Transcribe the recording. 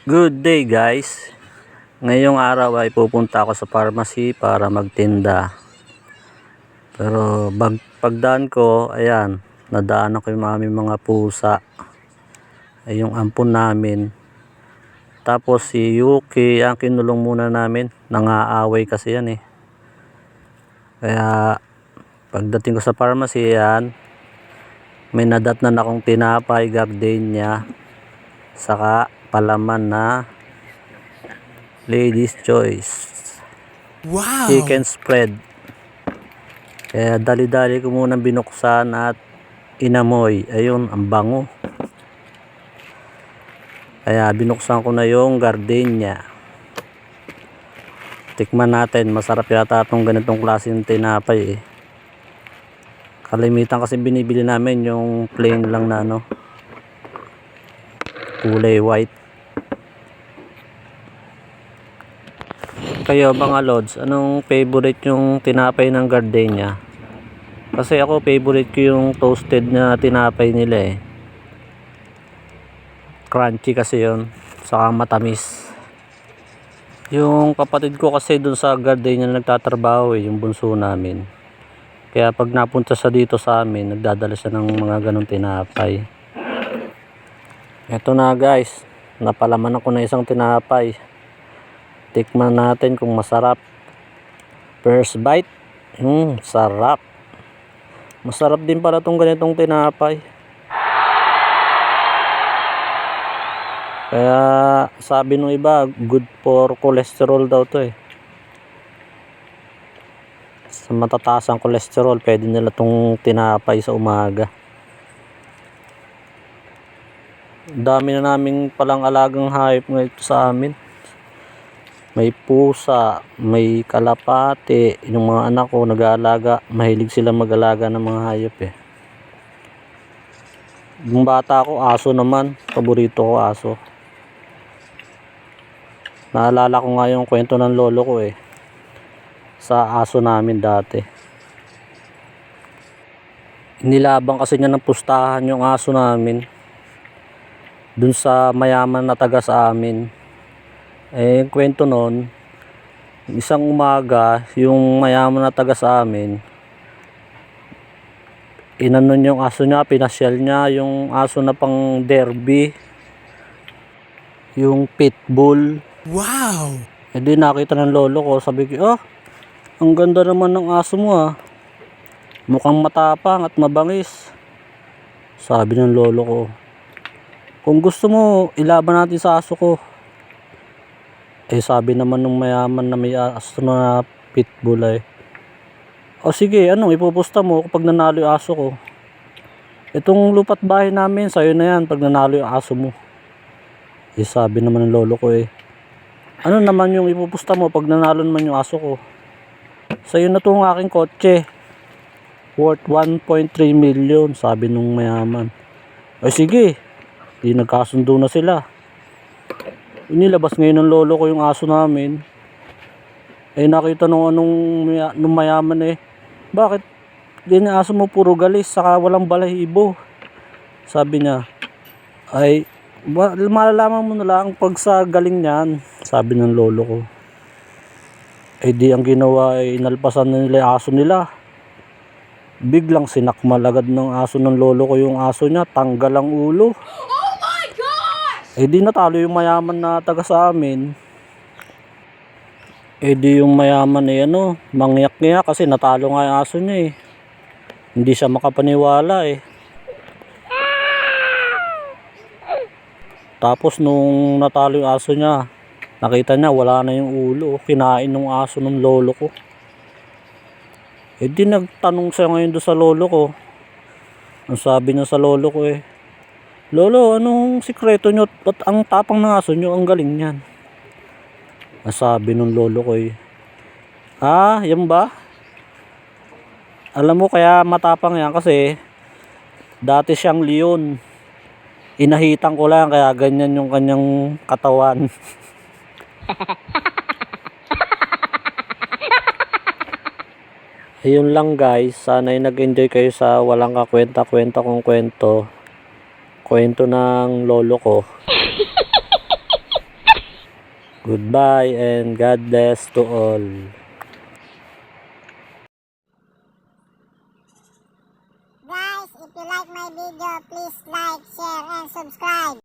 Good day guys. Ngayong araw ay pupunta ako sa pharmacy para magtinda. Pero pagdaan ko, ayan, nadaanan ko yung aming mga pusa. Ay yung ampon namin. Tapos si Yuki, ang kinulong muna namin. Nangaaway kasi yan eh. Kaya pagdating ko sa pharmacy, ayan, may nadatnan akong tinapay, gardenia, saka palaman na Ladies Choice. Wow! Chicken spread. Kaya dali-dali ko muna binuksan at inamoy. Ayun, ang bango. Kaya binuksan ko na yung gardenia. Tikman natin. Masarap yata itong ganitong klaseng tinapay eh. Kalimitan kasi binibili namin yung plain lang na ano, kulay white. Kayo mga lods, anong favorite yung tinapay ng gardenia? Kasi ako favorite ko yung toasted na tinapay nila eh. Crunchy kasi yun, saka matamis. Yung kapatid ko kasi dun sa gardenia nagtatrabaho eh, yung bunso namin. Kaya pag napunta siya dito sa amin, nagdadala siya ng mga ganong tinapay. Eto na guys, napalaman ako na isang tinapay. Tikman natin kung masarap. First bite, sarap. Masarap din pala itong ganitong tinapay. Kaya sabi nung iba, good for cholesterol daw to eh. Sa matataas ang cholesterol, pwede nila itong tinapay sa umaga. Dami na naming palang alagang hayop ngayon sa amin. May pusa, may kalapate, yung mga anak ko nag-aalaga, mahilig sila mag-alaga ng mga hayop eh. Yung bata ko, aso naman, paborito ko aso. Naalala ko nga yung kwento ng lolo ko eh, sa aso namin dati. Nilabang kasi niya ng pustahan yung aso namin dun sa mayaman na taga sa amin. Eh, kwento nun, isang umaga, yung mayaman na taga sa amin, inanon yung aso niya, pinasyal niya yung aso na pang derby, yung pitbull. Wow! Eh di nakita ng lolo ko, sabi ko, ang ganda naman ng aso mo ah. Mukhang matapang at mabangis. Sabi ng lolo ko, kung gusto mo, ilaban natin sa aso ko. Eh sabi naman ng mayaman na may aso na pitbull ay, o sige, anong ipupusta mo kapag nanalo yung aso ko? Itong lupat bahay namin, sa'yo na yan pag nanalo yung aso mo. Eh sabi naman ng lolo ko eh, ano naman yung ipupusta mo pag nanalo naman yung aso ko? Sa'yo na itong aking kotse, worth 1.3 million, sabi nung mayaman. Ay sige, di nagkasundo na sila. Inilabas ngayon ng lolo ko yung aso namin. Eh nakita nung nung mayaman eh, bakit ganyan aso mo puro galis saka walang balahibo? Sabi niya, ay malalaman mo na lang pag sa galing niyan, sabi ng lolo ko. Eh di ang ginawa ay inalpasan na nila yung aso nila. Biglang sinakmal agad ng aso ng lolo ko yung aso niya, tanggal ang ulo. Eh di natalo yung mayaman na taga sa amin. Eh di yung mayaman eh mangyak-ngyak kasi natalo nga yung aso niya eh. Hindi siya makapaniwala eh. Tapos nung natalo yung aso niya, nakita niya wala na yung ulo. Kinain ng aso ng lolo ko. Eh di nagtanong siya ngayon doon sa lolo ko. Ang sabi niya sa lolo ko eh, Lolo, anong sikreto nyo? Ba't ang tapang ng aso nyo? Ang galing niyan. Nasabi nung lolo ko eh, yan ba? Alam mo kaya matapang yan kasi dati siyang leon. Inahitan ko lang kaya ganyan yung kanyang katawan. Ayun lang guys, sana'y nag-enjoy kayo sa walang kakwenta-kwenta kong kwento ng lolo ko. Goodbye and God bless to all. Guys, if you like my video, please like, share, and subscribe.